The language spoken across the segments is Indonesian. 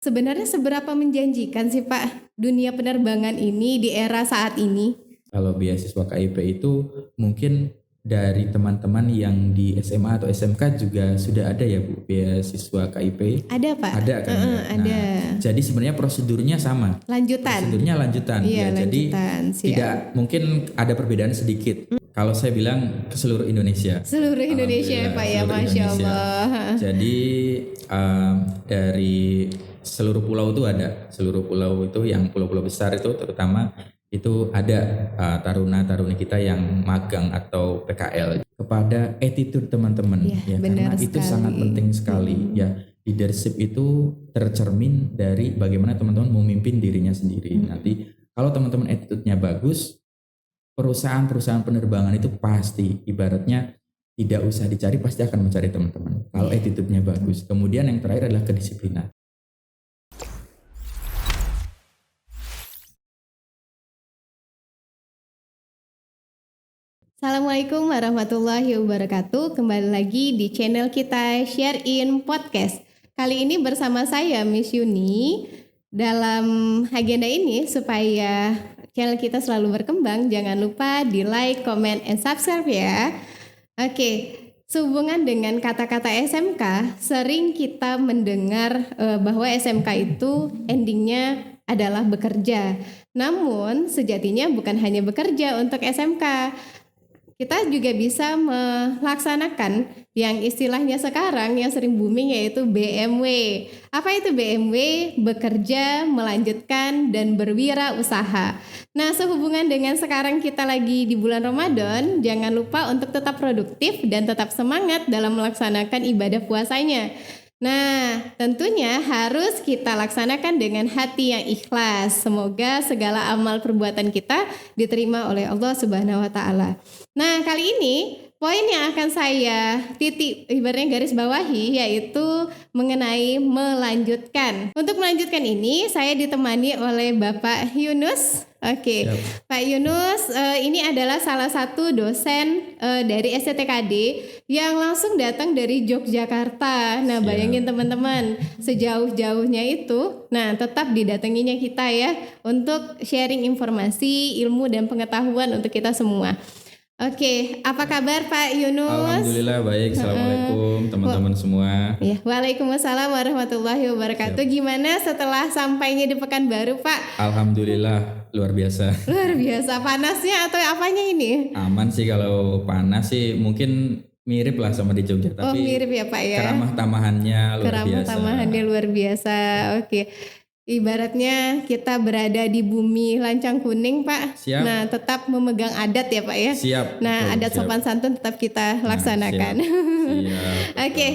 Sebenarnya seberapa menjanjikan sih Pak dunia penerbangan ini di era saat ini? Kalau beasiswa KIP itu mungkin dari teman-teman yang di SMA atau SMK juga sudah ada ya Bu, beasiswa KIP? Ada Pak? Ada kan ya? Ada. Nah, jadi sebenarnya prosedurnya sama. Lanjutan? Prosedurnya lanjutan. Iya, Ya, jadi lanjutan. Siap. tidak mungkin ada perbedaan sedikit. Kalau saya bilang ke seluruh Indonesia. Seluruh Indonesia ya Pak ya, Seluruh Masya Indonesia. Allah. Jadi dari seluruh pulau itu ada, seluruh pulau itu yang pulau-pulau besar itu terutama itu ada taruna-taruni kita yang magang atau PKL kepada attitude teman-teman Iya, ya, benar karena itu sekali. sangat penting sekali ya. Leadership itu tercermin dari bagaimana teman-teman memimpin dirinya sendiri. Nanti kalau teman-teman attitude-nya bagus, perusahaan-perusahaan penerbangan itu pasti ibaratnya tidak usah dicari, pasti akan mencari teman-teman kalau attitude-nya bagus. Kemudian yang terakhir adalah kedisiplinan. Assalamualaikum warahmatullahi wabarakatuh. Kembali lagi di channel kita Share In Podcast. Kali ini bersama saya Miss Yuni. Dalam agenda ini supaya channel kita selalu berkembang, jangan lupa di like, comment, and subscribe ya. Oke, sehubungan dengan kata-kata SMK, sering kita mendengar bahwa SMK itu endingnya adalah bekerja. Namun sejatinya bukan hanya bekerja untuk SMK. Kita juga bisa melaksanakan yang istilahnya sekarang yang sering booming yaitu BMW. Apa itu BMW? Bekerja, melanjutkan, dan berwirausaha. Nah, sehubungan dengan sekarang kita lagi di bulan Ramadan, jangan lupa untuk tetap produktif dan tetap semangat dalam melaksanakan ibadah puasanya. Nah, tentunya harus kita laksanakan dengan hati yang ikhlas. Semoga segala amal perbuatan kita diterima oleh Allah Subhanahu wa taala. Nah, kali ini poin yang akan saya titik ibaratnya garis bawahi yaitu mengenai melanjutkan. Untuk melanjutkan ini saya ditemani oleh Bapak Yunus. Oke, Pak Yunus ini adalah salah satu dosen dari STTKD yang langsung datang dari Yogyakarta. Nah, bayangin teman-teman, sejauh-jauhnya itu, nah tetap didatanginya kita ya untuk sharing informasi, ilmu dan pengetahuan untuk kita semua. Oke, apa kabar Pak Yunus? Alhamdulillah baik. Assalamualaikum teman-teman semua. Ya, Waalaikumsalam warahmatullahi wabarakatuh. Gimana setelah sampainya di Pekanbaru Pak? Alhamdulillah luar biasa. Luar biasa, panasnya atau apanya ini? Aman sih, kalau panas sih mungkin mirip lah sama di Jogja, tapi mirip ya Pak ya. Keramah tamahannya luar biasa. Keramah tamahannya luar biasa. Oke. Ibaratnya kita berada di bumi lancang kuning Pak. Siap. Nah, tetap memegang adat ya Pak ya. Siap. Nah, betul, adat siap. sopan santun tetap kita laksanakan. Siap. Oke.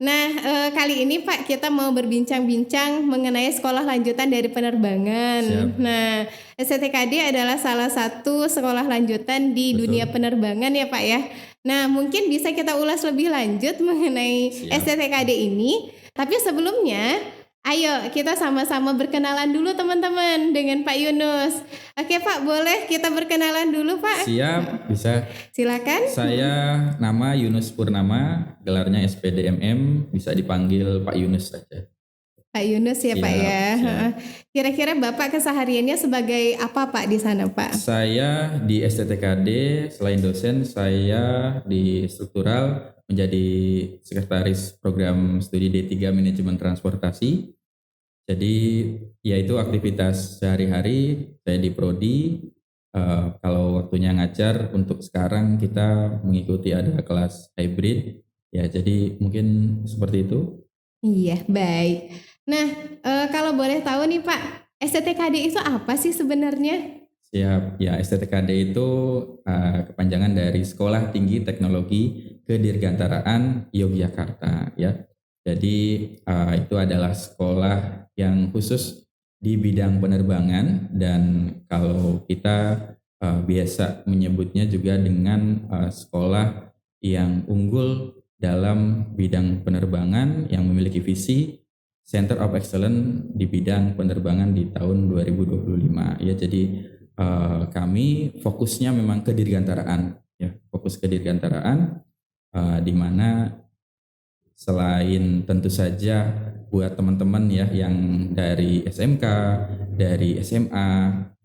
Nah, kali ini Pak kita mau berbincang-bincang mengenai sekolah lanjutan dari penerbangan. Siap. Nah, STTKD adalah salah satu sekolah lanjutan di dunia penerbangan ya Pak ya. Nah, mungkin bisa kita ulas lebih lanjut mengenai STTKD ini. Tapi sebelumnya, ayo kita sama-sama berkenalan dulu teman-teman dengan Pak Yunus. Oke Pak, boleh kita berkenalan dulu Pak? Siap, bisa. Silakan. Saya nama Yunus Purnama, gelarnya SPDMM, bisa dipanggil Pak Yunus saja. Pak Yunus ya Pak ya. Siap. Kira-kira Bapak kesehariannya sebagai apa Pak di sana Pak? Saya di STTKD, selain dosen, saya di struktural menjadi sekretaris program studi D3 Manajemen Transportasi. Jadi yaitu aktivitas sehari-hari saya di Prodi. Kalau waktunya ngajar, untuk sekarang kita mengikuti ada kelas hybrid. Ya, jadi mungkin seperti itu. Iya, baik. Nah, kalau boleh tahu nih Pak, STTKD itu apa sih sebenarnya? Siap, ya STTKD itu kepanjangan dari Sekolah Tinggi Teknologi Kedirgantaraan Yogyakarta ya. Jadi itu adalah sekolah yang khusus di bidang penerbangan, dan kalau kita biasa menyebutnya juga dengan sekolah yang unggul dalam bidang penerbangan yang memiliki visi Center of Excellence di bidang penerbangan di tahun 2025 ya. Jadi kami fokusnya memang ke dirgantaraan ya, fokus ke dirgantaraan di mana selain tentu saja buat teman-teman ya yang dari SMK, dari SMA,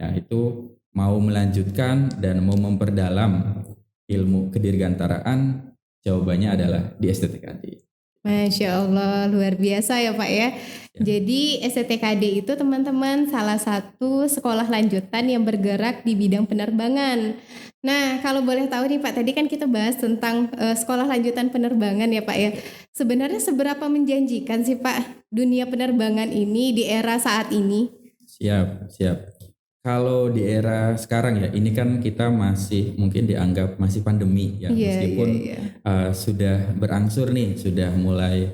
ya itu mau melanjutkan dan mau memperdalam ilmu kedirgantaraan, jawabannya adalah di STTKD. Masya Allah, luar biasa ya Pak ya. Ya. Jadi STTKD itu teman-teman salah satu sekolah lanjutan yang bergerak di bidang penerbangan. Nah, kalau boleh tahu nih Pak, tadi kan kita bahas tentang sekolah lanjutan penerbangan ya Pak ya. Sebenarnya seberapa menjanjikan sih Pak dunia penerbangan ini di era saat ini? Siap. Kalau di era sekarang ya, ini kan kita masih mungkin dianggap masih pandemi ya, meskipun sudah berangsur nih, sudah mulai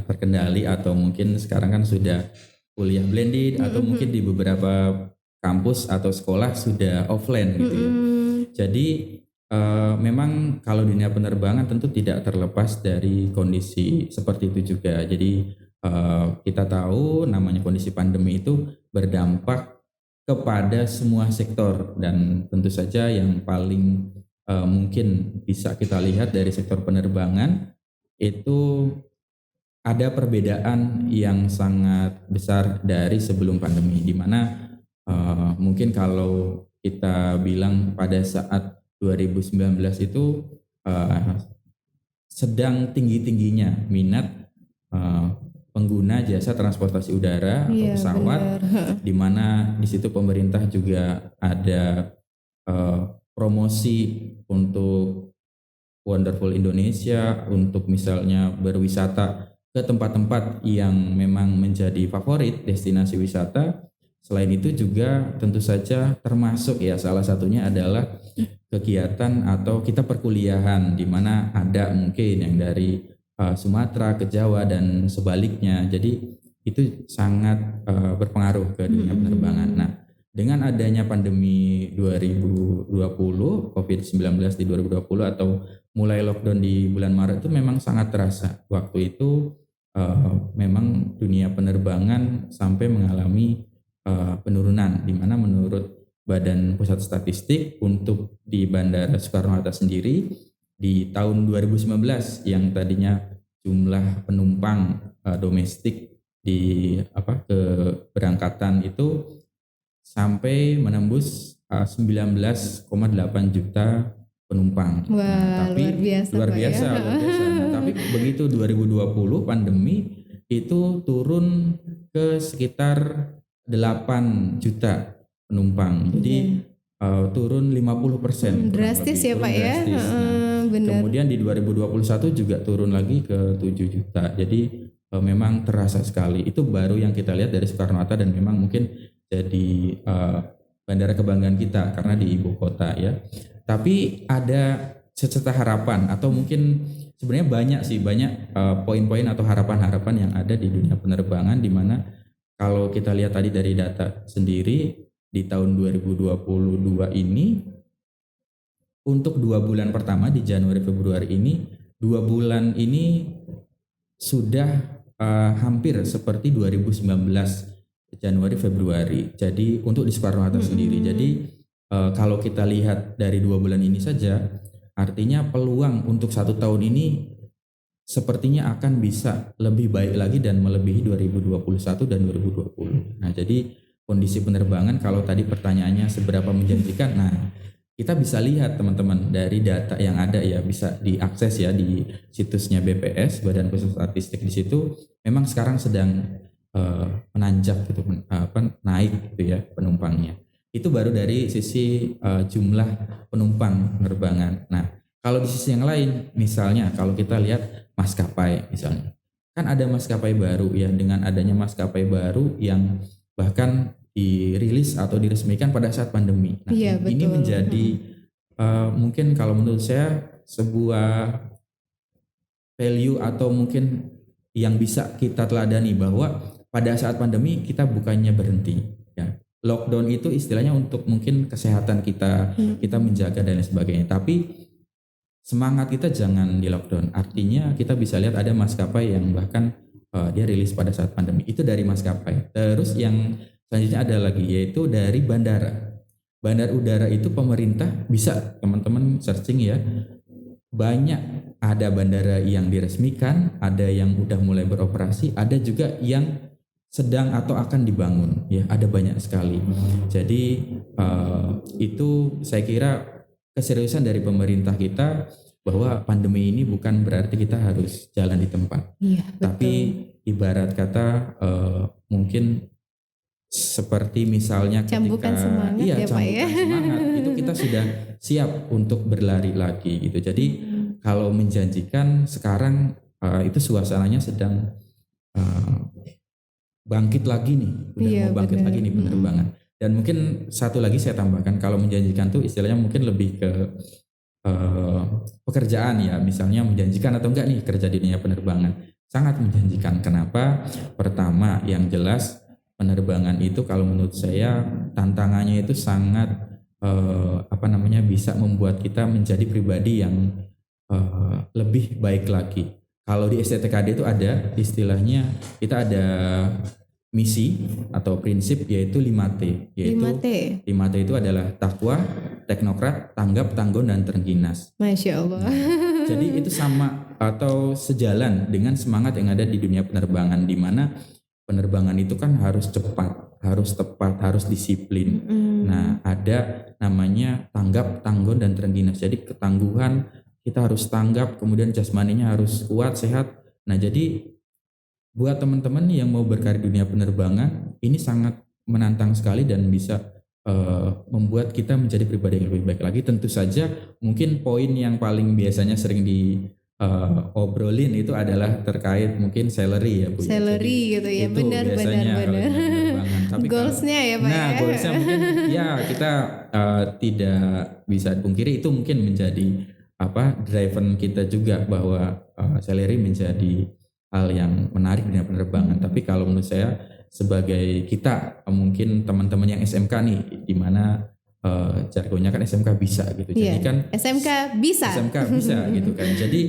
terkendali atau mungkin sekarang kan sudah kuliah blended atau mungkin di beberapa kampus atau sekolah sudah offline gitu ya. Jadi memang kalau dunia penerbangan tentu tidak terlepas dari kondisi seperti itu juga. Jadi kita tahu namanya kondisi pandemi itu berdampak kepada semua sektor, dan tentu saja yang paling mungkin bisa kita lihat dari sektor penerbangan itu ada perbedaan yang sangat besar dari sebelum pandemi, di mana mungkin kalau kita bilang pada saat 2019 itu sedang tinggi-tingginya minat pengguna jasa transportasi udara atau pesawat, di mana di situ pemerintah juga ada promosi untuk Wonderful Indonesia, untuk misalnya berwisata ke tempat-tempat yang memang menjadi favorit destinasi wisata. Selain itu juga tentu saja termasuk ya salah satunya adalah kegiatan atau kita perkuliahan, di mana ada mungkin yang dari Sumatera ke Jawa dan sebaliknya. Jadi itu sangat berpengaruh ke dunia penerbangan. Nah, dengan adanya pandemi 2020, COVID-19 di 2020 atau mulai lockdown di bulan Maret itu memang sangat terasa. Waktu itu memang dunia penerbangan sampai mengalami penurunan, di mana menurut Badan Pusat Statistik untuk di Bandara Soekarno-Hatta sendiri di tahun 2019 yang tadinya jumlah penumpang domestik di keberangkatan itu sampai menembus 19,8 juta penumpang. Wah, tapi luar biasa. Nah, tapi begitu 2020 pandemi itu turun ke sekitar 8 juta penumpang. Jadi turun 50%. Drastis ya Pak ya. Benar. Kemudian di 2021 juga turun lagi ke 7 juta. Jadi memang terasa sekali. Itu baru yang kita lihat dari Soekarno-Hatta, dan memang mungkin jadi bandara kebanggaan kita karena di ibu kota ya. Tapi ada secerca harapan, atau mungkin sebenarnya banyak poin-poin atau harapan-harapan yang ada di dunia penerbangan, di mana kalau kita lihat tadi dari data sendiri di tahun 2022 ini, untuk 2 bulan pertama di Januari Februari ini, 2 bulan ini sudah hampir seperti 2019 Januari Februari. Jadi untuk di Soekarno-Hatta sendiri. Jadi kalau kita lihat dari 2 bulan ini saja, artinya peluang untuk 1 tahun ini sepertinya akan bisa lebih baik lagi dan melebihi 2021 dan 2020. Nah, jadi kondisi penerbangan, kalau tadi pertanyaannya seberapa menjanjikan, nah kita bisa lihat teman-teman dari data yang ada ya, bisa diakses ya di situsnya BPS, Badan Pusat Statistik. Di situ memang sekarang sedang menanjak gitu, naik gitu ya penumpangnya. Itu baru dari sisi jumlah penumpang penerbangan. Nah, kalau di sisi yang lain, misalnya kalau kita lihat maskapai misalnya, kan ada maskapai baru ya, dengan adanya maskapai baru yang bahkan dirilis atau diresmikan pada saat pandemi. Nah, iya, ini menjadi mungkin kalau menurut saya sebuah value atau mungkin yang bisa kita teladani, bahwa pada saat pandemi kita bukannya berhenti ya. Lockdown itu istilahnya untuk mungkin kesehatan kita, kita menjaga dan lain sebagainya. Tapi semangat kita jangan di lockdown. Artinya kita bisa lihat ada maskapai yang bahkan dia rilis pada saat pandemi. Itu dari maskapai. Terus yang selanjutnya ada lagi, yaitu dari bandara. Bandar udara itu pemerintah bisa teman-teman searching ya. banyak, ada bandara yang diresmikan, ada yang udah mulai beroperasi, ada juga yang sedang atau akan dibangun, ya ada banyak sekali. Jadi itu saya kira keseriusan dari pemerintah kita bahwa pandemi ini bukan berarti kita harus jalan di tempat, Iya, tapi betul. ibarat kata mungkin seperti misalnya Cambukan ketika semangat ya, Pak, ya. cambukan semangat itu kita sudah siap untuk berlari lagi gitu. Jadi kalau menjanjikan sekarang itu suasananya sedang eh, bangkit lagi nih, udah Iya, mau bangkit benar. lagi nih penerbangan. Dan mungkin satu lagi saya tambahkan, kalau menjanjikan tuh istilahnya mungkin lebih ke eh, pekerjaan ya, misalnya menjanjikan atau enggak nih kerja di dunia penerbangan. Sangat menjanjikan. Kenapa? Pertama, yang jelas penerbangan itu kalau menurut saya tantangannya itu sangat bisa membuat kita menjadi pribadi yang lebih baik lagi. Kalau di STTKD itu ada istilahnya, kita ada misi atau prinsip yaitu 5T, yaitu 5T. 5T itu adalah takwa, teknokrat, tanggap, tanggung, dan terengginas. Masya Allah. Jadi itu sama atau sejalan dengan semangat yang ada di dunia penerbangan, di mana penerbangan itu kan harus cepat, harus tepat, harus disiplin. Nah, ada namanya tanggap, tanggung, dan terengginas. Jadi ketangguhan kita harus tanggap, kemudian jasmaninya harus kuat, sehat. Nah, jadi buat teman-teman yang mau berkarir di dunia penerbangan, ini sangat menantang sekali dan bisa membuat kita menjadi pribadi yang lebih baik lagi. Tentu saja mungkin poin yang paling biasanya sering obrolin itu adalah terkait mungkin salary ya Bu. Salary gitu ya, itu benar. biasanya kalau di penerbangan. Tapi Goalsnya ya Pak. nah goalsnya mungkin ya kita tidak bisa pungkiri itu mungkin menjadi driver kita juga bahwa salary menjadi hal yang menarik dengan penerbangan. Tapi kalau menurut saya sebagai kita mungkin teman-teman yang SMK nih, di mana jargonnya kan SMK bisa gitu. Jadi kan SMK bisa gitu kan. Jadi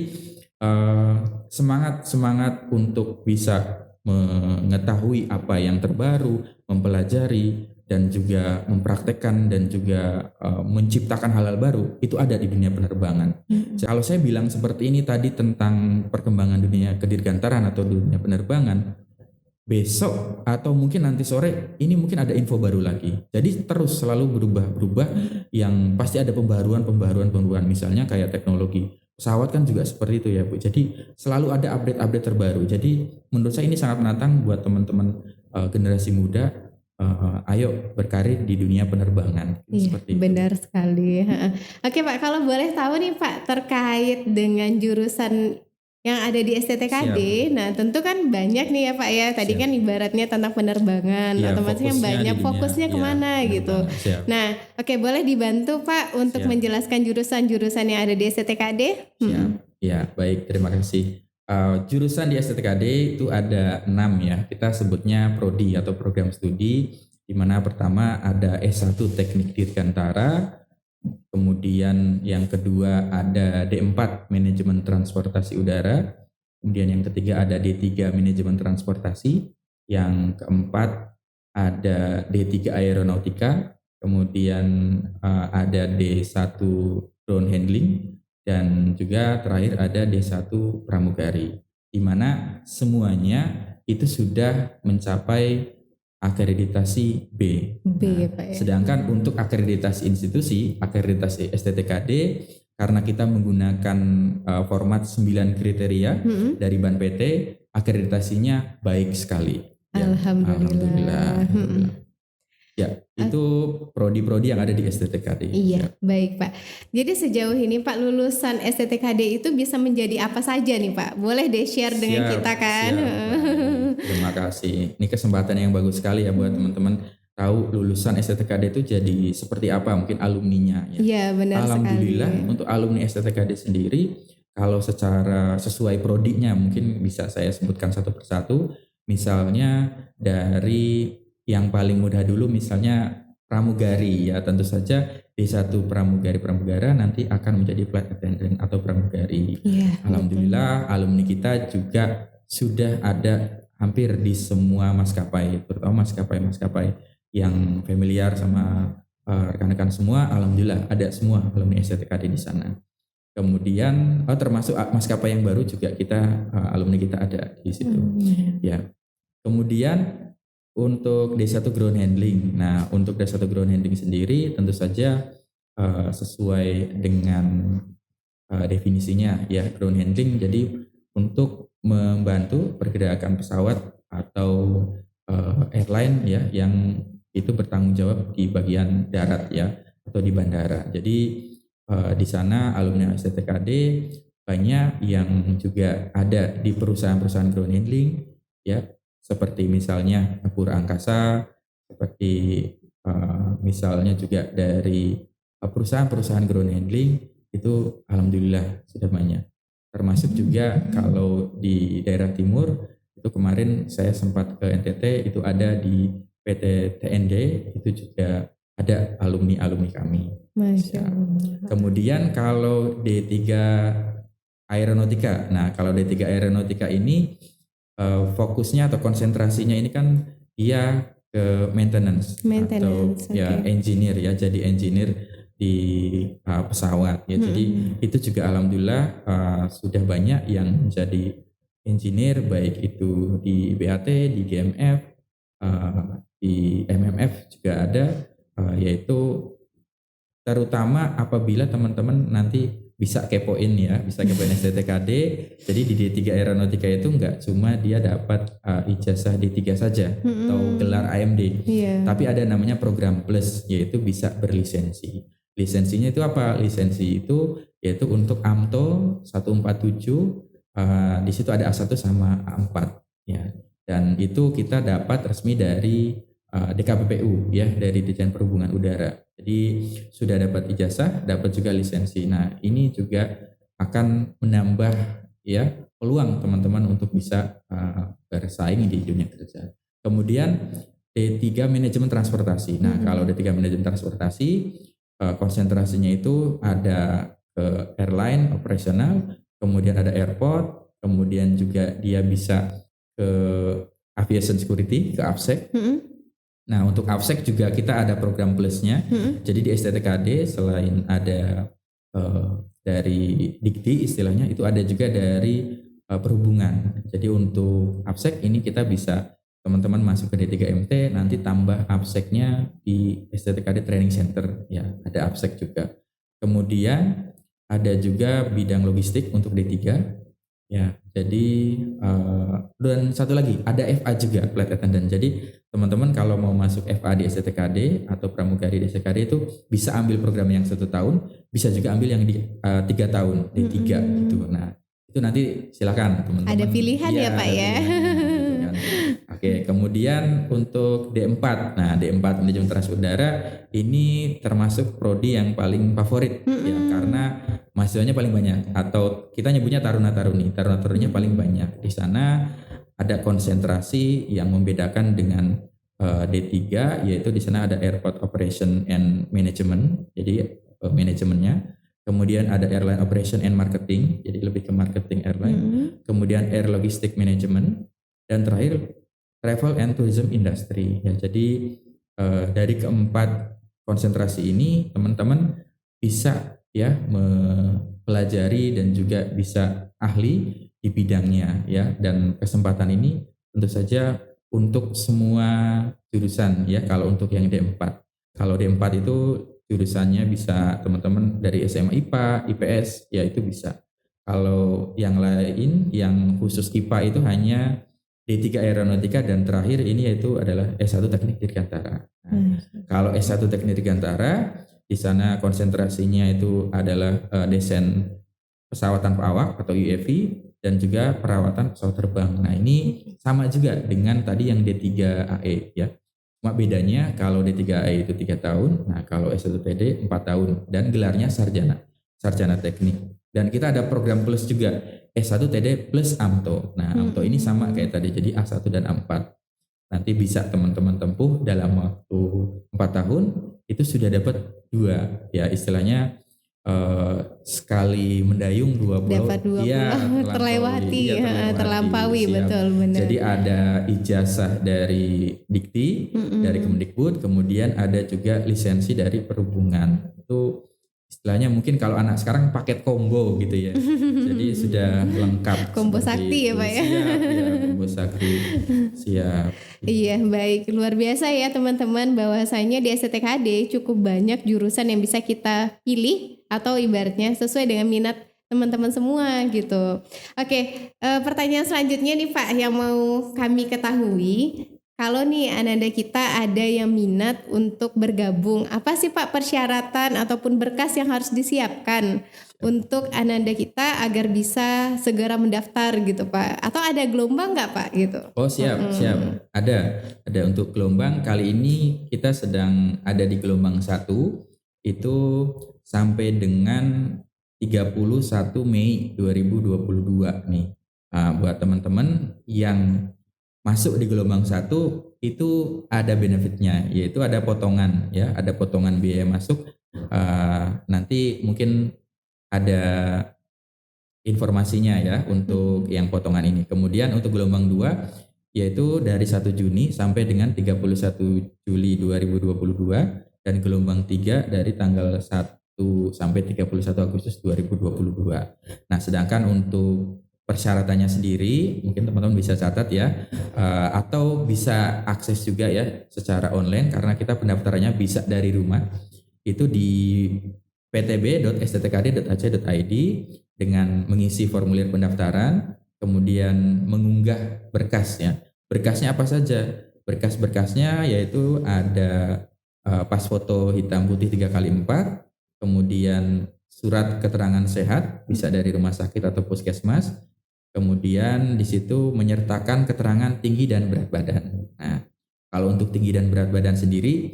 semangat untuk bisa mengetahui apa yang terbaru, mempelajari dan juga mempraktekkan dan juga menciptakan hal-hal baru itu ada di dunia penerbangan. Kalau saya bilang seperti ini tadi tentang perkembangan dunia kedirgantaraan atau dunia penerbangan, besok atau mungkin nanti sore ini mungkin ada info baru lagi. Jadi terus selalu berubah-berubah, yang pasti ada pembaruan. Misalnya kayak teknologi pesawat kan juga seperti itu ya Bu. Jadi selalu ada update terbaru. Jadi menurut saya ini sangat menantang buat teman-teman generasi muda. Ayo berkarir di dunia penerbangan. Seperti itu. Benar sekali. Oke Pak, kalau boleh tahu nih Pak terkait dengan jurusan yang ada di STTKD. Siap. Nah tentu kan banyak nih ya Pak ya. Tadi kan ibaratnya tentang penerbangan, otomatis kan banyak fokusnya kemana gitu. Siap. Nah oke, boleh dibantu Pak untuk menjelaskan jurusan-jurusan yang ada di STTKD? Siap. Ya baik, terima kasih. Jurusan di STTKD itu ada 6 ya, kita sebutnya prodi atau program studi, di mana pertama ada S1 Teknik Dirgantara, kemudian yang kedua ada D4 Manajemen Transportasi Udara, kemudian yang ketiga ada D3 Manajemen Transportasi, yang keempat ada D3 Aeronautika, kemudian ada D1 Ground Handling, dan juga terakhir ada D1 Pramugari, di mana semuanya itu sudah mencapai akreditasi B. Ya Pak ya. Sedangkan untuk akreditasi institusi, akreditasi STTKD, karena kita menggunakan format 9 kriteria dari BAN PT, akreditasinya baik sekali. Alhamdulillah. Ya, itu prodi-prodi yang ada di STTKD. Iya, baik Pak. Jadi sejauh ini Pak, lulusan STTKD itu bisa menjadi apa saja nih Pak? Boleh deh share dengan kita kan? Terima kasih. Ini kesempatan yang bagus sekali ya buat teman-teman tahu lulusan STTKD itu jadi seperti apa mungkin alumninya. Iya, benar sekali. Alhamdulillah untuk alumni STTKD sendiri, kalau secara sesuai prodinya mungkin bisa saya sebutkan satu persatu. Misalnya dari yang paling mudah dulu misalnya pramugari ya, tentu saja D1 pramugara nanti akan menjadi flight attendant atau pramugari. Alhamdulillah alumni kita juga sudah ada hampir di semua maskapai, terutama maskapai yang familiar sama rekan-rekan semua. Alhamdulillah ada semua alumni STTKD di sana. Kemudian termasuk maskapai yang baru juga kita alumni kita ada di situ. Ya. Kemudian untuk D1 ground handling. Nah, untuk D1 ground handling sendiri tentu saja sesuai dengan definisinya ya, ground handling jadi untuk membantu pergerakan pesawat atau airline ya yang itu bertanggung jawab di bagian darat ya atau di bandara. Jadi di sana alumni STTKD banyak yang juga ada di perusahaan-perusahaan ground handling ya, seperti misalnya Pura Angkasa, seperti misalnya juga dari perusahaan-perusahaan ground handling itu alhamdulillah sudah banyak. Termasuk juga kalau di daerah timur itu kemarin saya sempat ke NTT, itu ada di PT TND, itu juga ada alumni-alumni kami. Masya Allah. Kemudian kalau D3 Aeronautika, nah kalau D3 Aeronautika ini fokusnya atau konsentrasinya ini kan dia ke maintenance atau ya engineer ya, jadi engineer di pesawat ya. Jadi itu juga alhamdulillah sudah banyak yang menjadi engineer, baik itu di BAT, di GMF, di MMF juga ada, yaitu terutama apabila teman-teman nanti bisa kepoin ya, bisa kepoin STTKD. Jadi di D3 Aeronautika itu enggak cuma dia dapat ijazah D3 saja atau gelar AMD, tapi ada namanya program plus, yaitu bisa berlisensi. Lisensinya itu apa? Lisensi itu yaitu untuk AMTO 147, di situ ada A1 sama A4 ya. Dan itu kita dapat resmi dari DKPPU ya, dari Dirjen Perhubungan Udara. Jadi sudah dapat ijazah, dapat juga lisensi. Nah, ini juga akan menambah ya peluang teman-teman untuk bisa bersaing di dunia kerja. Kemudian D3 Manajemen Transportasi. Nah, kalau D3 Manajemen Transportasi konsentrasinya itu ada ke airline operasional, kemudian ada airport, kemudian juga dia bisa ke aviation security, ke AFSEC. Nah, untuk AFSEC juga kita ada program plusnya. Jadi di STTKD selain ada dari Dikti istilahnya, itu ada juga dari perhubungan. Jadi untuk AFSEC ini kita bisa teman-teman masuk ke D3MT, nanti tambah AFSEC-nya di STTKD Training Center ya, ada AFSEC juga. Kemudian ada juga bidang logistik untuk D3 ya. Jadi dan satu lagi ada FA juga, flight attendant. Jadi teman-teman kalau mau masuk FA di STTKD atau pramugari di STTKD itu bisa ambil program yang 1 tahun, bisa juga ambil yang di 3 tahun D3 gitu. Nah itu nanti silakan teman-teman. Ada pilihan ya Pak ya. Oke, kemudian untuk D4. Nah, D4 Manajemen Transport Udara ini termasuk prodi yang paling favorit ya, karena mahasiswanya paling banyak, atau kita nyebutnya taruna-taruni. Taruna-taruninya paling banyak. Di sana ada konsentrasi yang membedakan dengan D3, yaitu di sana ada Airport Operation and Management, jadi manajemennya. Kemudian ada Airline Operation and Marketing, jadi lebih ke marketing airline. Kemudian Air Logistic Management, dan terakhir Travel and Tourism Industry ya. Jadi dari keempat konsentrasi ini teman-teman bisa ya mempelajari dan juga bisa ahli di bidangnya ya. Dan kesempatan ini tentu saja untuk semua jurusan ya. Kalau untuk yang D4, kalau D4 itu jurusannya bisa teman-teman dari SMA IPA, IPS ya, itu bisa. Kalau yang lain yang khusus IPA itu hanya D3 Aeronautika, dan terakhir ini yaitu adalah S1 Teknik Dirgantara. Nah, kalau S1 Teknik Dirgantara di sana konsentrasinya itu adalah desain pesawat tanpa awak atau UAV dan juga perawatan pesawat terbang. Nah, ini sama juga dengan tadi yang D3AE ya. Cuma bedanya kalau D3AE itu 3 tahun, nah kalau S1TD 4 tahun dan gelarnya sarjana teknik. Dan kita ada program plus juga, S1TD plus AMTO. Nah, AMTO ini sama kayak tadi, jadi A1 dan A4. Nanti bisa teman-teman tempuh dalam waktu 4 tahun, itu sudah dapat 2. Ya, istilahnya sekali mendayung 2 pulau. Dapat 2 pulau, terlampaui, betul, benar. Jadi ada ijazah dari Dikti, dari Kemendikbud, kemudian ada juga lisensi dari perhubungan. Itu istilahnya mungkin kalau anak sekarang paket combo gitu ya. Jadi sudah lengkap. Combo sakti ya Pak ya. Siap ya, combo sakti. Siap. Iya baik, luar biasa ya teman-teman, bahwasanya di STTKD cukup banyak jurusan yang bisa kita pilih atau ibaratnya sesuai dengan minat teman-teman semua gitu. Oke, pertanyaan selanjutnya nih Pak yang mau kami ketahui. Kalau nih Ananda kita ada yang minat untuk bergabung, apa sih Pak persyaratan ataupun berkas yang harus disiapkan untuk Ananda kita agar bisa segera mendaftar gitu Pak? Atau ada gelombang nggak Pak gitu? Oh siap. Ada untuk gelombang kali ini kita sedang ada di gelombang 1 itu sampai dengan 31 Mei 2022 nih. Buat teman-teman yang masuk di gelombang 1 itu ada benefitnya, yaitu ada potongan ya, ada potongan biaya masuk. Nanti mungkin ada informasinya ya untuk yang potongan ini. Kemudian untuk gelombang 2 yaitu dari 1 Juni sampai dengan 31 Juli 2022 dan gelombang 3 dari tanggal 1 sampai 31 Agustus 2022. Nah, sedangkan untuk persyaratannya sendiri mungkin teman-teman bisa catat ya, atau bisa akses juga ya secara online karena kita pendaftarannya bisa dari rumah. Itu di ptb.sttkd.ac.id dengan mengisi formulir pendaftaran, kemudian mengunggah berkasnya. Berkasnya apa saja? Berkas-berkasnya yaitu ada pas foto hitam putih 3x4, kemudian surat keterangan sehat bisa dari rumah sakit atau puskesmas. Kemudian di situ menyertakan keterangan tinggi dan berat badan. Nah, kalau untuk tinggi dan berat badan sendiri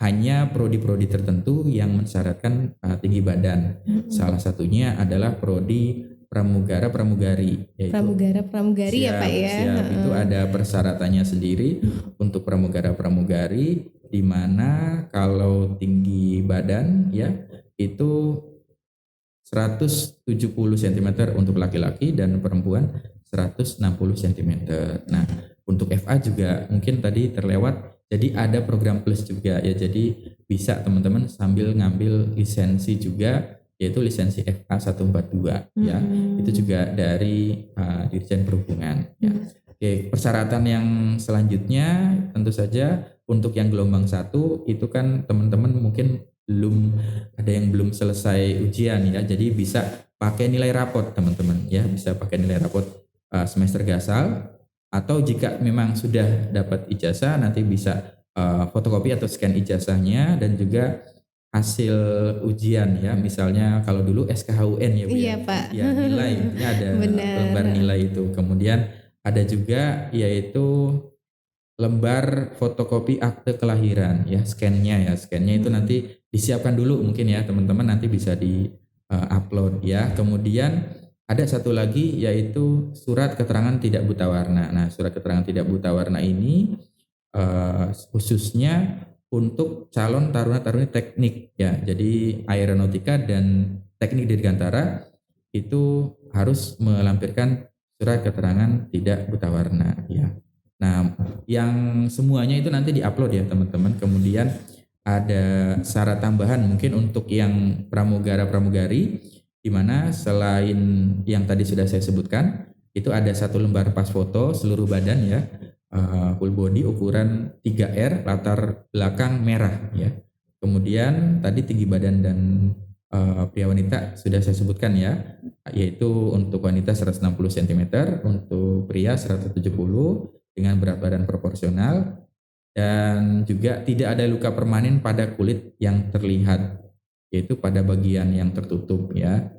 hanya prodi-prodi tertentu yang mensyaratkan tinggi badan. Salah satunya adalah prodi pramugara-pramugari. Pramugara-pramugari ya Pak ya. Siap, itu ada persyaratannya sendiri untuk pramugara-pramugari, di mana kalau tinggi badan ya itu 170 cm untuk laki-laki dan perempuan 160 cm. Nah, untuk FA juga mungkin tadi terlewat. Jadi ada program plus juga ya. Jadi bisa teman-teman sambil ngambil lisensi juga, yaitu lisensi FA 142 ya. Itu juga dari Dirjen Perhubungan ya. Oke, persyaratan yang selanjutnya tentu saja untuk yang gelombang 1 itu kan teman-teman mungkin ada yang belum selesai ujian ya, jadi bisa pakai nilai rapot teman-teman ya, bisa pakai nilai rapot semester gasal, atau jika memang sudah dapat ijazah nanti bisa fotokopi atau scan ijazahnya dan juga hasil ujian ya, misalnya kalau dulu SKHUN ya Bu, iya Pak ya nilai ya, ada lembar nilai itu. Kemudian ada juga yaitu lembar fotokopi akte kelahiran ya, scannya itu nanti disiapkan dulu mungkin ya teman-teman, nanti bisa di upload ya. Kemudian ada satu lagi yaitu surat keterangan tidak buta warna. Nah, surat keterangan tidak buta warna ini khususnya untuk calon taruna-taruni teknik ya, jadi aeronautika dan teknik dirgantara itu harus melampirkan surat keterangan tidak buta warna ya. Nah, yang semuanya itu nanti diupload ya teman-teman. Kemudian ada syarat tambahan mungkin untuk yang pramugara-pramugari, di mana selain yang tadi sudah saya sebutkan, itu ada satu lembar pas foto seluruh badan ya, full body ukuran 3R, latar belakang merah ya. Kemudian tadi tinggi badan dan pria wanita sudah saya sebutkan ya, yaitu untuk wanita 160 cm, untuk pria 170 dengan berat badan proporsional, dan juga tidak ada luka permanen pada kulit yang terlihat, yaitu pada bagian yang tertutup ya,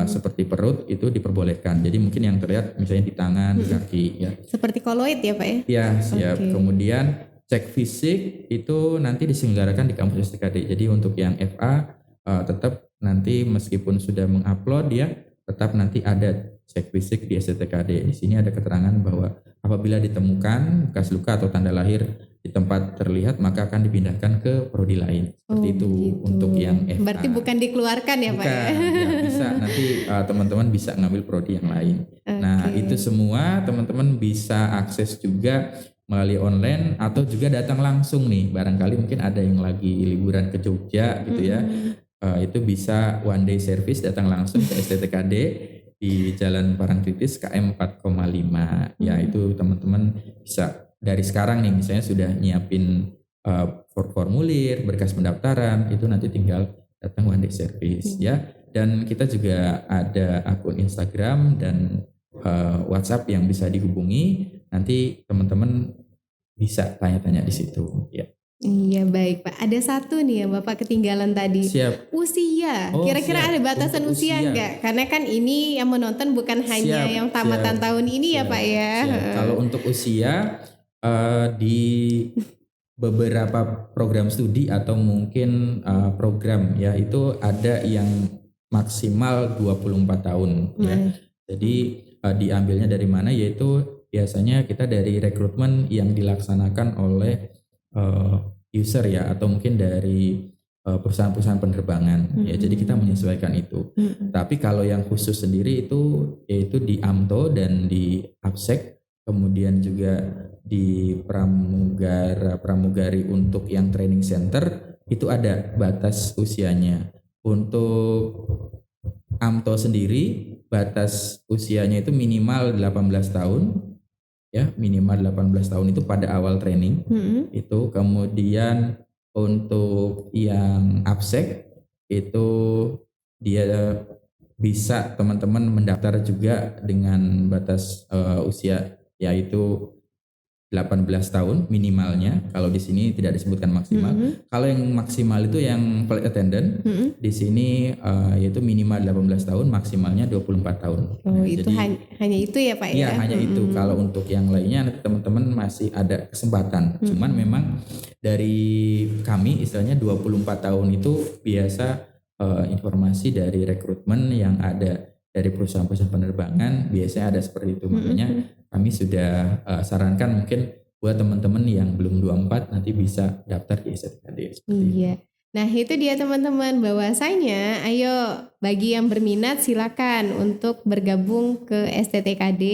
seperti perut itu diperbolehkan. Jadi mungkin yang terlihat misalnya di tangan, di kaki ya. Seperti koloid ya Pak ya? Ya siap. Okay. Kemudian cek fisik itu nanti diselenggarakan di kampus STKD. Jadi untuk yang FA tetap nanti meskipun sudah mengupload ya, tetap nanti ada cek fisik di STTKD. Di sini ada keterangan bahwa apabila ditemukan bekas luka atau tanda lahir di tempat terlihat maka akan dipindahkan ke prodi lain. Seperti itu gitu. Untuk yang FA. Berarti bukan dikeluarkan ya Pak ya? Ya bisa, nanti teman-teman bisa ngambil prodi yang lain. Okay. Nah itu semua teman-teman bisa akses juga melalui online atau juga datang langsung nih. Barangkali mungkin ada yang lagi liburan ke Jogja gitu ya. itu bisa one day service, datang langsung ke STTKD di Jalan Parangtritis KM 4,5. Ya, itu teman-teman bisa dari sekarang nih misalnya sudah nyiapin formulir, berkas pendaftaran, itu nanti tinggal datang one day service ya. Dan kita juga ada akun Instagram dan WhatsApp yang bisa dihubungi. Nanti teman-teman bisa tanya-tanya di situ ya. Iya baik Pak. Ada satu nih yang Bapak ketinggalan tadi. Siap. Usia. Oh, Kira-kira siap. ada batasan Untuk usia enggak? Karena kan ini yang menonton bukan hanya yang tamatan tahun ini ya Pak ya. Kalau untuk usia di beberapa program studi atau mungkin program ya itu ada yang maksimal 24 tahun ya. Jadi diambilnya dari mana, yaitu biasanya kita dari rekrutmen yang dilaksanakan oleh user ya, atau mungkin dari perusahaan-perusahaan penerbangan ya. Jadi kita menyesuaikan itu. Tapi kalau yang khusus sendiri itu yaitu di AMTO dan di APSEC, kemudian juga di pramugari untuk yang training center itu ada batas usianya. Untuk AMTO sendiri batas usianya itu minimal 18 tahun ya, minimal 18 tahun itu pada awal training. Itu kemudian untuk yang APSEC itu dia bisa teman-teman mendaftar juga dengan batas usia yaitu 18 tahun minimalnya. Kalau di sini tidak disebutkan maksimal. Kalau yang maksimal itu yang flight attendant di sini yaitu minimal 18 tahun, maksimalnya 24 tahun. Oh, nah, itu jadi, hanya itu ya Pak ya? Iya, hanya itu. Kalau untuk yang lainnya nanti teman-teman masih ada kesempatan. Cuman memang dari kami istilahnya 24 tahun itu biasa informasi dari rekrutmen yang ada dari perusahaan-perusahaan penerbangan biasanya ada seperti itu. Makanya kami sudah sarankan mungkin buat teman-teman yang belum 24 nanti bisa daftar di STTKD. Iya. Nah itu dia teman-teman, bahwasanya ayo bagi yang berminat silakan untuk bergabung ke STTKD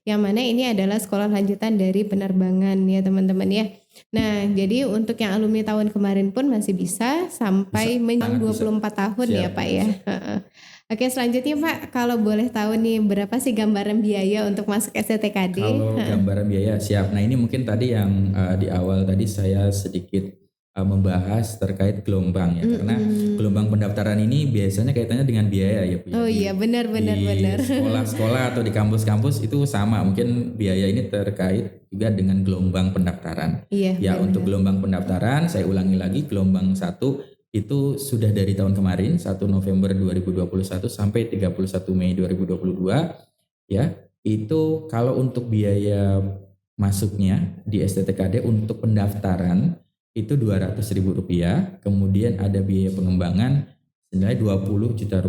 yang mana ini adalah sekolah lanjutan dari penerbangan ya teman-teman ya. Nah jadi untuk yang alumni tahun kemarin pun masih bisa sampai menjelang 24 tahun. Siap, ya Pak ya. Oke, selanjutnya Pak, kalau boleh tahu nih berapa sih gambaran biaya untuk masuk STTKD? Kalau gambaran biaya siap. Nah ini mungkin tadi yang di awal tadi saya sedikit membahas terkait gelombang ya, karena gelombang pendaftaran ini biasanya kaitannya dengan biaya ya Bu. Oh iya benar. Sekolah-sekolah atau di kampus-kampus itu sama, mungkin biaya ini terkait juga dengan gelombang pendaftaran. Iya. Ya benar. Untuk gelombang pendaftaran saya ulangi lagi, gelombang 1 itu sudah dari tahun kemarin 1 November 2021 sampai 31 Mei 2022 ya. Itu kalau untuk biaya masuknya di STTKD untuk pendaftaran itu Rp200.000, kemudian ada biaya pengembangan senilai Rp20 juta.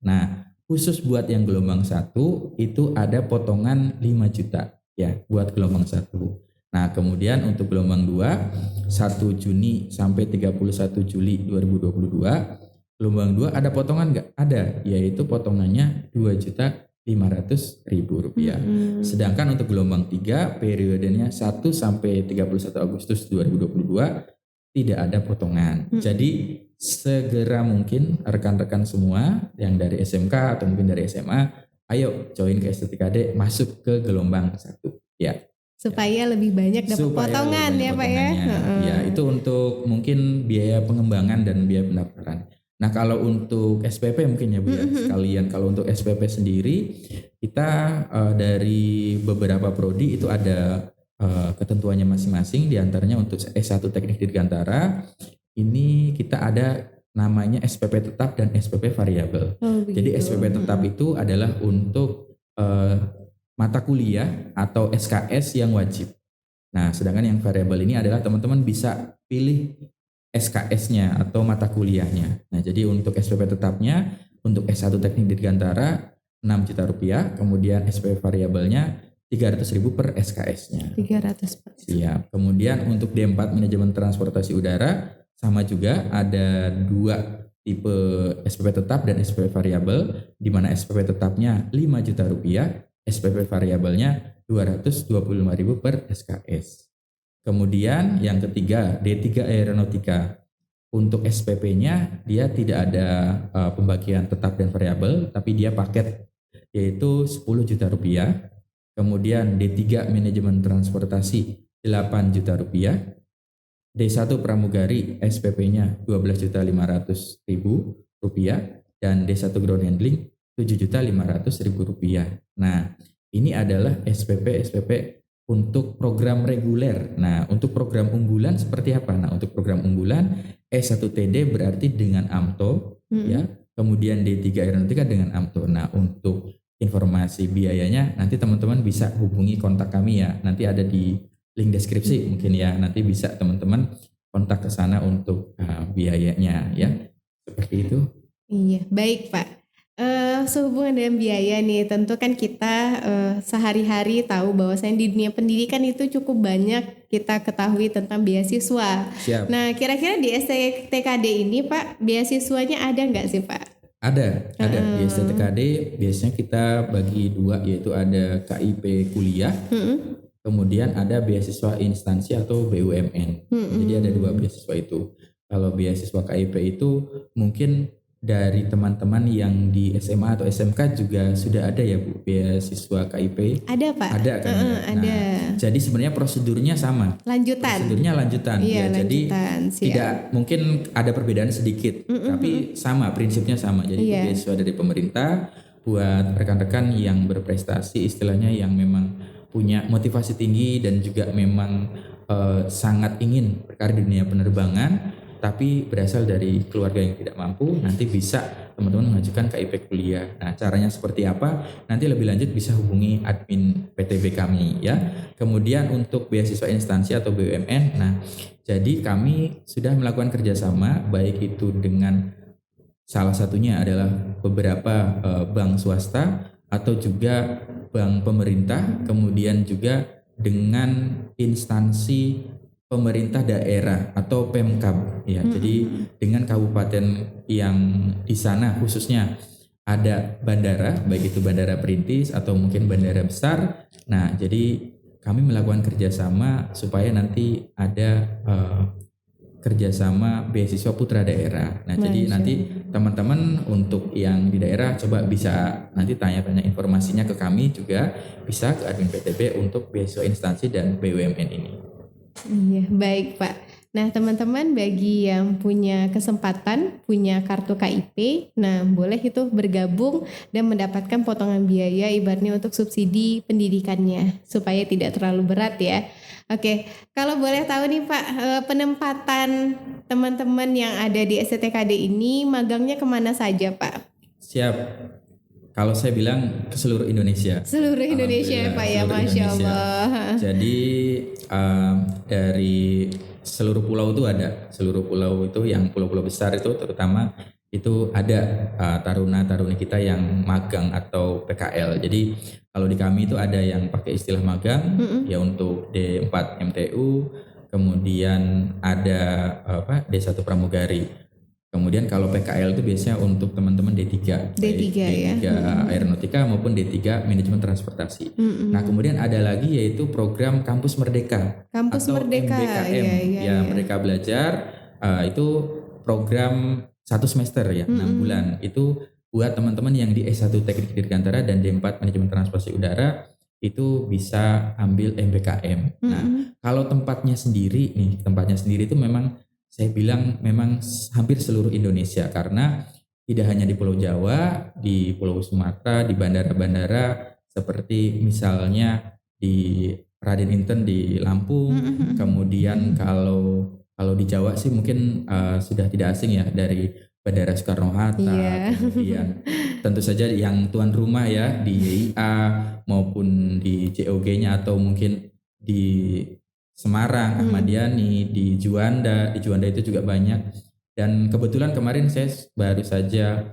Nah, khusus buat yang gelombang 1 itu ada potongan 5 juta ya buat gelombang 1. Nah, kemudian untuk gelombang 2 1 Juni sampai 31 Juli 2022, gelombang 2 ada potongan enggak? Ada, yaitu potongannya Rp2.500.000. Sedangkan untuk gelombang 3 periodenya 1 sampai 31 Agustus 2022 tidak ada potongan. Jadi segera mungkin rekan-rekan semua yang dari SMK atau mungkin dari SMA, ayo join ke STTKD, masuk ke gelombang 1 ya. Supaya lebih banyak dapat potongan ya Pak ya. Ya itu untuk mungkin biaya pengembangan dan biaya pendaftaran. Nah kalau untuk SPP mungkin ya Bu ya sekalian. Kalau untuk SPP sendiri kita dari beberapa prodi itu ada ketentuannya masing-masing. Di antaranya untuk S1 Teknik Dirgantara ini kita ada namanya SPP tetap dan SPP variabel. Jadi SPP tetap itu adalah untuk mata kuliah atau SKS yang wajib. Nah, sedangkan yang variabel ini adalah teman-teman bisa pilih SKS-nya atau mata kuliahnya. Nah, jadi untuk SPP tetapnya, untuk S1 Teknik Dirgantara 6 juta rupiah, kemudian SPP variabelnya 300.000 per SKS-nya. 300 per. Siap. Kemudian untuk D4 Manajemen Transportasi Udara sama juga ada 2 tipe SPP tetap dan SPP variabel, di mana SPP tetapnya 5 juta rupiah, SPP variabelnya 225.000 per SKS. Kemudian yang ketiga D3 Aeronautika. Untuk SPP-nya dia tidak ada pembagian tetap dan variabel, tapi dia paket yaitu 10 juta rupiah. Kemudian D3 manajemen transportasi 8 juta rupiah. D1 pramugari SPP-nya 12.500.000 rupiah dan D1 ground handling 7.500.000 rupiah. Nah, ini adalah SPP untuk program reguler. Nah, untuk program unggulan seperti apa? Nah, untuk program unggulan S1TD berarti dengan AMTO, ya. Kemudian D3 Aeronautika dengan AMTO. Nah, untuk informasi biayanya nanti teman-teman bisa hubungi kontak kami ya. Nanti ada di link deskripsi mungkin ya. Nanti bisa teman-teman kontak ke sana untuk biayanya ya. Seperti itu. Iya, baik Pak. Sehubungan dengan biaya nih, tentu kan kita sehari-hari tahu bahwasanya di dunia pendidikan itu cukup banyak kita ketahui tentang beasiswa. Siap. Nah, kira-kira di STKD ini Pak, beasiswanya ada nggak sih Pak? Ada. Di STKD biasanya kita bagi dua, yaitu ada KIP kuliah, kemudian ada beasiswa instansi atau BUMN. Jadi ada dua beasiswa itu. Kalau beasiswa KIP itu mungkin dari teman-teman yang di SMA atau SMK juga sudah ada ya Bu, beasiswa KIP? Ada Pak. Ada kan? Ada. Jadi sebenarnya prosedurnya sama. Lanjutan. Prosedurnya lanjutan. Iya, ya, jadi siap. tidak mungkin ada perbedaan sedikit, tapi sama, prinsipnya sama. Jadi itu beasiswa dari pemerintah buat rekan-rekan yang berprestasi, istilahnya yang memang punya motivasi tinggi dan juga memang sangat ingin berkarir di dunia penerbangan, tapi berasal dari keluarga yang tidak mampu, nanti bisa teman-teman mengajukan KIP kuliah. Nah, caranya seperti apa? Nanti lebih lanjut bisa hubungi admin PTB kami ya. Kemudian untuk beasiswa instansi atau BUMN, nah jadi kami sudah melakukan kerjasama baik itu dengan salah satunya adalah beberapa bank swasta atau juga bank pemerintah, kemudian juga dengan instansi pemerintah daerah atau Pemkab ya. Jadi dengan kabupaten yang di sana khususnya ada bandara, baik itu bandara perintis atau mungkin bandara besar. Nah, jadi kami melakukan kerjasama supaya nanti ada kerjasama beasiswa putra daerah. Nah, jadi nanti teman-teman untuk yang di daerah coba bisa nanti tanya-tanya informasinya ke kami, juga bisa ke admin PTB untuk beasiswa instansi dan BUMN ini. Iya, baik Pak. Nah, teman-teman bagi yang punya kesempatan, punya kartu KIP, nah boleh itu bergabung dan mendapatkan potongan biaya ibaratnya untuk subsidi pendidikannya supaya tidak terlalu berat ya. Oke, kalau boleh tahu nih Pak, penempatan teman-teman yang ada di STKD ini magangnya kemana saja Pak? Siap. Kalau saya bilang ke seluruh Indonesia. Seluruh Indonesia ya Pak ya, Masya Allah. Jadi dari seluruh pulau itu ada. Seluruh pulau itu yang pulau-pulau besar itu terutama itu ada taruna-taruni kita yang magang atau PKL. Jadi kalau di kami itu ada yang pakai istilah magang ya untuk D4 MTU, kemudian ada D1 pramugari. Kemudian kalau PKL itu biasanya untuk teman-teman D3 ya. D3 Aeronautika maupun D3 manajemen transportasi. Nah, kemudian ada lagi yaitu program Kampus Merdeka Kampus atau Merdeka, MBKM ya. Merdeka Belajar. Itu program 1 semester ya, 6 bulan. Itu buat teman-teman yang di S1 Teknik Dirgantara dan D4 Manajemen Transportasi Udara itu bisa ambil MBKM. Nah, kalau tempatnya sendiri itu memang saya bilang memang hampir seluruh Indonesia, karena tidak hanya di Pulau Jawa, di Pulau Sumatera, di bandara-bandara seperti misalnya di Raden Inten di Lampung, kemudian kalau di Jawa sih mungkin sudah tidak asing ya, dari Bandara Soekarno-Hatta, kemudian tentu saja yang tuan rumah ya di YIA maupun di JOG-nya atau mungkin di Semarang, Ahmad Yani, di Juanda itu juga banyak. Dan kebetulan kemarin saya baru saja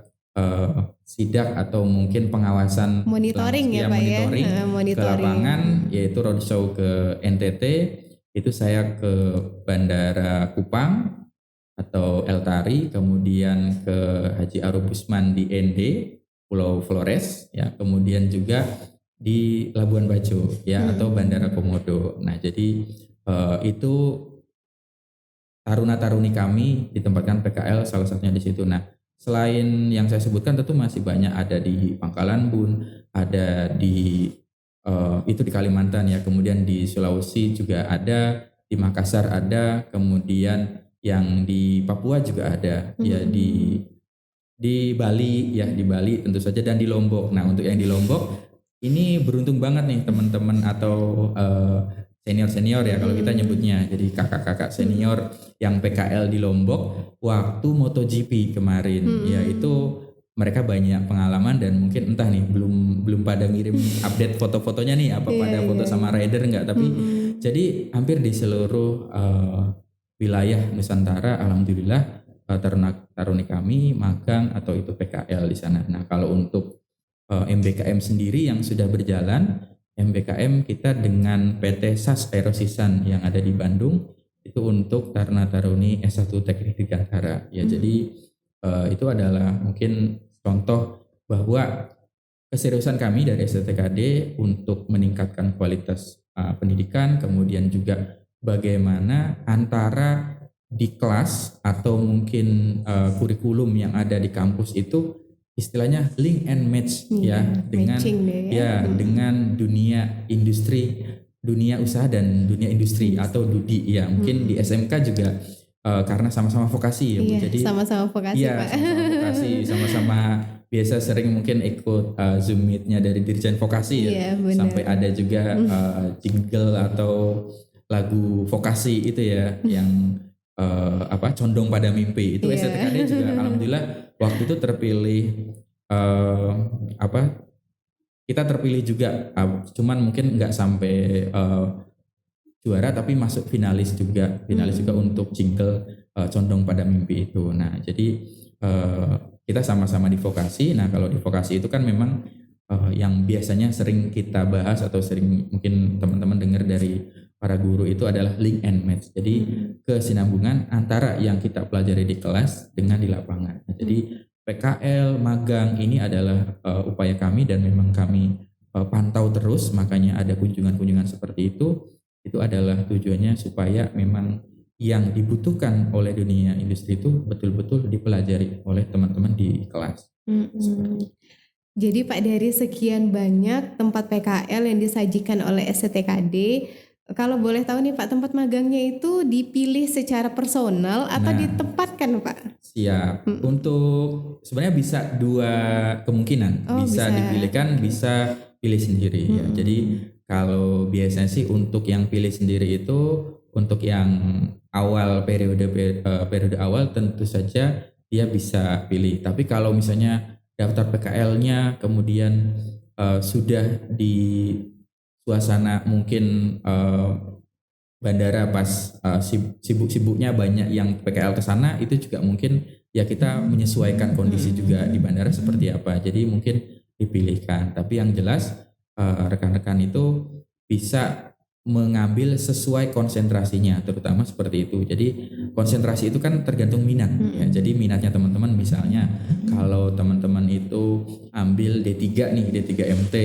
sidak atau mungkin pengawasan monitoring ke lapangan, yaitu roadshow ke NTT. Itu saya ke Bandara Kupang atau El Tari, kemudian ke Haji Arub Usman di ND, Pulau Flores, ya, kemudian juga di Labuan Bajo ya atau Bandara Komodo. Nah, jadi itu taruna-taruni kami ditempatkan PKL salah satunya di situ. Nah, selain yang saya sebutkan tentu masih banyak, ada di Pangkalan Bun, ada di itu di Kalimantan ya, kemudian di Sulawesi juga ada, di Makassar ada, kemudian yang di Papua juga ada, ya di Bali ya, di Bali tentu saja, dan di Lombok. Nah, untuk yang di Lombok ini beruntung banget nih teman-teman atau senior-senior ya kalau kita nyebutnya. Jadi kakak-kakak senior yang PKL di Lombok waktu MotoGP kemarin, ya itu mereka banyak pengalaman dan mungkin entah nih belum pada ngirim update foto-fotonya nih, apa pada foto sama rider enggak, tapi jadi hampir di seluruh wilayah Nusantara alhamdulillah taruna-taruni kami magang atau itu PKL di sana. Nah, kalau untuk MBKM sendiri yang sudah berjalan, MBKM kita dengan PT SAS Aerosisan yang ada di Bandung itu untuk taruna-taruni S1 Teknik Dirgantara. Ya, jadi itu adalah mungkin contoh bahwa keseriusan kami dari STTKD untuk meningkatkan kualitas pendidikan, kemudian juga bagaimana antara di kelas atau mungkin kurikulum yang ada di kampus itu istilahnya link and match ya dengan dengan dunia industri, dunia usaha dan dunia industri atau DUDI ya. Mungkin di SMK juga karena sama-sama vokasi ya Bu. Jadi sama-sama vokasi Pak. Sama-sama vokasi, sama-sama biasa sering mungkin ikut Zoom meet-nya dari Dirjen Vokasi ya. Sampai ada juga jingle atau lagu vokasi itu ya yang condong pada mimpi itu. STTKD juga alhamdulillah waktu itu terpilih kita terpilih juga, cuman mungkin nggak sampai juara tapi masuk finalis juga untuk jingle condong pada mimpi itu. Nah, jadi kita sama-sama di vokasi. Nah, kalau di vokasi itu kan memang yang biasanya sering kita bahas atau sering mungkin teman-teman dengar dari para guru itu adalah link and match. Jadi kesinambungan antara yang kita pelajari di kelas dengan di lapangan. Nah, jadi PKL, magang ini adalah upaya kami dan memang kami pantau terus, makanya ada kunjungan-kunjungan seperti itu. Itu adalah tujuannya supaya memang yang dibutuhkan oleh dunia industri itu betul-betul dipelajari oleh teman-teman di kelas. Jadi Pak, dari sekian banyak tempat PKL yang disajikan oleh STTKD, kalau boleh tahu nih Pak, tempat magangnya itu dipilih secara personal atau ditempatkan Pak? Siap. Untuk sebenarnya bisa dua kemungkinan, bisa dipilihkan, bisa pilih sendiri ya. Jadi kalau biasanya sih untuk yang pilih sendiri itu untuk yang awal periode awal tentu saja dia bisa pilih. Tapi kalau misalnya daftar PKL-nya kemudian sudah di suasana mungkin bandara pas sibuk-sibuknya banyak yang PKL ke sana, itu juga mungkin ya kita menyesuaikan kondisi juga di bandara seperti apa. Jadi mungkin dipilihkan. Tapi yang jelas rekan-rekan itu bisa mengambil sesuai konsentrasinya, terutama seperti itu. Jadi konsentrasi itu kan tergantung minat ya. Jadi minatnya teman-teman, misalnya kalau teman-teman itu ambil D3 nih, D3 MT,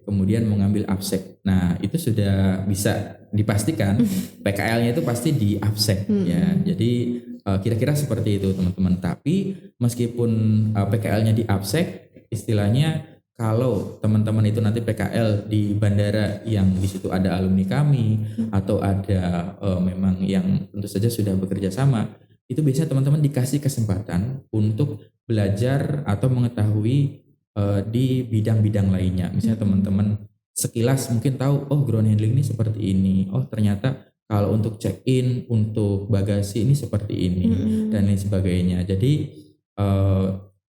kemudian mengambil absek. Nah, itu sudah bisa dipastikan PKL-nya itu pasti di absek ya. Jadi kira-kira seperti itu teman-teman. Tapi meskipun PKL-nya di absek, istilahnya kalau teman-teman itu nanti PKL di bandara yang di situ ada alumni kami atau ada memang yang tentu saja sudah bekerja sama, itu biasanya teman-teman dikasih kesempatan untuk belajar atau mengetahui di bidang-bidang lainnya. Misalnya teman-teman sekilas mungkin tahu, oh ground handling ini seperti ini, oh ternyata kalau untuk check-in, untuk bagasi ini seperti ini, dan lain sebagainya. Jadi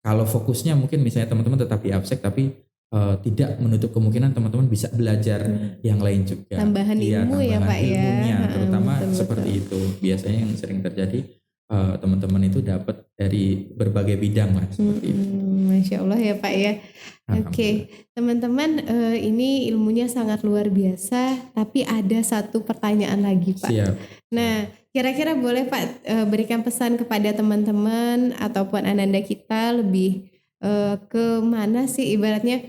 kalau fokusnya mungkin misalnya teman-teman tetap di absek, tapi tidak menutup kemungkinan teman-teman bisa belajar yang lain juga. Tambahan ilmu ya Pak ya. Ilmunya, terutama seperti itu. Biasanya yang sering terjadi teman-teman itu dapat dari berbagai bidang lah seperti itu. Masya Allah ya Pak ya. Oke, teman-teman, ini ilmunya sangat luar biasa. Tapi ada satu pertanyaan lagi Pak. Siap. Nah, kira-kira boleh Pak berikan pesan kepada teman-teman ataupun ananda kita lebih ke mana sih ibaratnya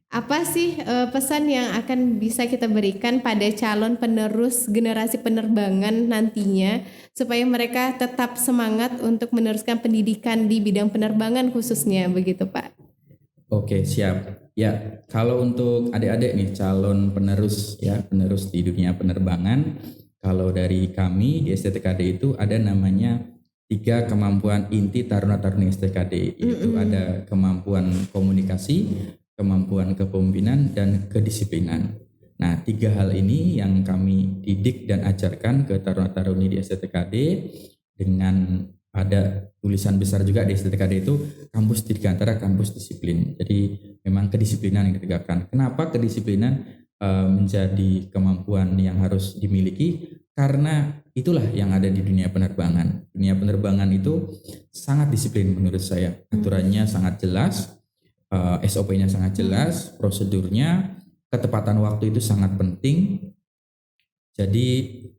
apa sih pesan yang akan bisa kita berikan pada calon penerus generasi penerbangan nantinya supaya mereka tetap semangat untuk meneruskan pendidikan di bidang penerbangan khususnya begitu Pak? Oke, siap. Ya, kalau untuk adik-adik nih calon penerus ya, penerus di dunia penerbangan, kalau dari kami di STTKD itu ada namanya 3 kemampuan inti taruna-taruni STKD, yaitu ada kemampuan komunikasi, kemampuan kepemimpinan, dan kedisiplinan. Nah, 3 hal ini yang kami didik dan ajarkan ke taruna-taruni di STTKD dengan ada tulisan besar juga di STTKD itu kampus dirgantara kampus disiplin. Jadi memang kedisiplinan yang ditegakkan. Kenapa kedisiplinan menjadi kemampuan yang harus dimiliki? Karena itulah yang ada di dunia penerbangan. Dunia penerbangan itu sangat disiplin menurut saya. Aturannya sangat jelas, SOP-nya sangat jelas, prosedurnya, ketepatan waktu itu sangat penting. Jadi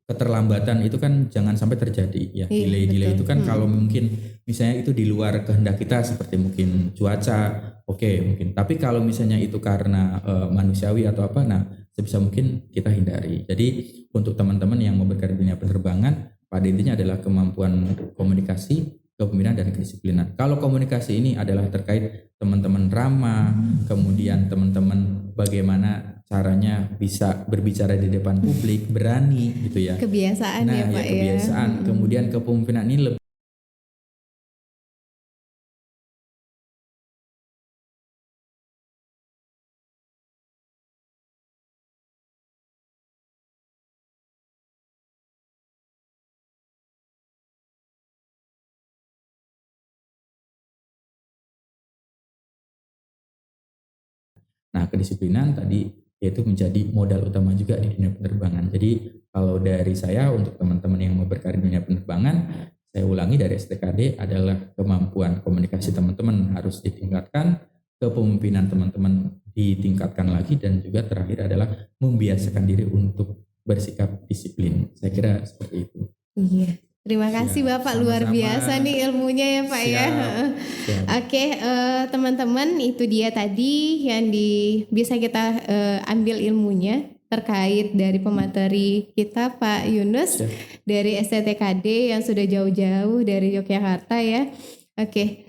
keterlambatan itu kan jangan sampai terjadi ya. Delay itu kan kalau mungkin misalnya itu di luar kehendak kita seperti mungkin cuaca, oke, mungkin. Tapi kalau misalnya itu karena manusiawi atau apa, nah sebisa mungkin kita hindari. Jadi untuk teman-teman yang mau berkarir di dunia penerbangan, pada intinya adalah kemampuan komunikasi, kepemimpinan, dan kedisiplinan. Kalau komunikasi ini adalah terkait teman-teman ramah, kemudian teman-teman bagaimana caranya bisa berbicara di depan publik, berani gitu ya. Kebiasaan ya Pak ya. Kebiasaan. Kemudian kepemimpinan ini lebih. Nah, kedisiplinan tadi yaitu menjadi modal utama juga di dunia penerbangan. Jadi kalau dari saya untuk teman-teman yang mau berkarir di dunia penerbangan, saya ulangi dari STKD adalah kemampuan komunikasi teman-teman harus ditingkatkan, kepemimpinan teman-teman ditingkatkan lagi, dan juga terakhir adalah membiasakan diri untuk bersikap disiplin. Saya kira seperti itu. Iya. Terima kasih Bapak, luar biasa nih ilmunya ya Pak ya. Oke, teman-teman, itu dia tadi yang bisa kita ambil ilmunya terkait dari pemateri kita Pak Yunus dari STTKD yang sudah jauh-jauh dari Yogyakarta ya. Oke.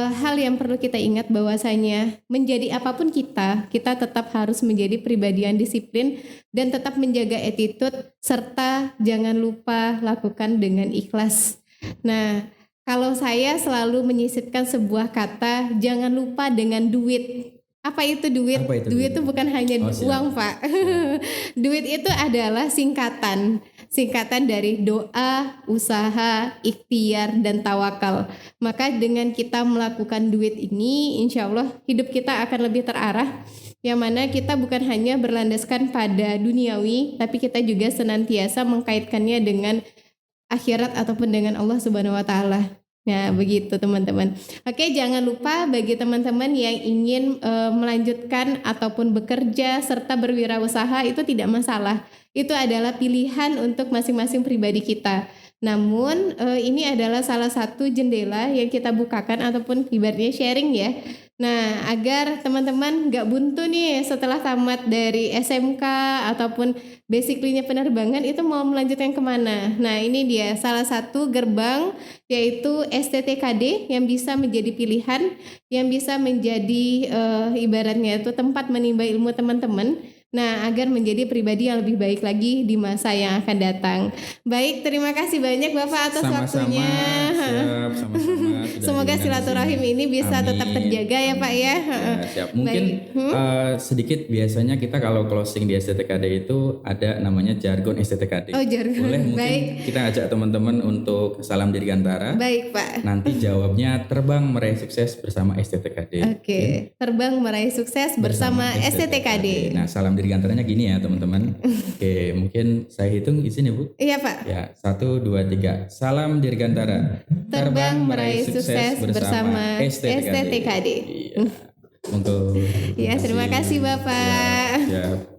Hal yang perlu kita ingat bahwasanya menjadi apapun kita tetap harus menjadi pribadi yang disiplin dan tetap menjaga attitude serta jangan lupa lakukan dengan ikhlas. Nah, kalau saya selalu menyisipkan sebuah kata, jangan lupa dengan duit. Apa itu duit? Duit itu bukan hanya uang Pak. Duit itu adalah singkatan dari doa, usaha, ikhtiar, dan tawakal. Maka dengan kita melakukan duit ini, insya Allah hidup kita akan lebih terarah. Yang mana kita bukan hanya berlandaskan pada duniawi, tapi kita juga senantiasa mengkaitkannya dengan akhirat ataupun dengan Allah Subhanahu wa Ta'ala. Nah, begitu teman-teman. Oke, jangan lupa bagi teman-teman yang ingin melanjutkan ataupun bekerja serta berwirausaha itu tidak masalah. Itu adalah pilihan untuk masing-masing pribadi kita. Namun ini adalah salah satu jendela yang kita bukakan ataupun ibaratnya sharing ya. Nah, agar teman-teman gak buntu nih setelah tamat dari SMK ataupun basically-nya penerbangan itu mau melanjutkan kemana. Nah, ini dia salah satu gerbang yaitu STTKD yang bisa menjadi pilihan, yang bisa menjadi ibaratnya itu tempat menimba ilmu teman-teman. Nah, agar menjadi pribadi yang lebih baik lagi di masa yang akan datang. Baik, terima kasih banyak Bapak atas waktunya. Siap, sama-sama. Semoga silaturahim ini bisa tetap terjaga ya Pak ya. Siap. Mungkin sedikit biasanya kita kalau closing di STTKD itu ada namanya jargon STTKD. Oh, jargon. Boleh mungkin kita ajak teman-teman untuk salam dirgantara. Baik Pak. Nanti jawabnya terbang meraih sukses bersama STTKD. Oke. Terbang meraih sukses bersama STTKD. Nah, salam dirgantaranya gini ya teman-teman. Oke, mungkin saya hitung izin ya Bu. Iya Pak. Ya, 1, 2, 3. Salam dirgantara. Terbang meraih sukses bersama STTKD. Iya. Untuk ya, terima kasih Bapak. Siap.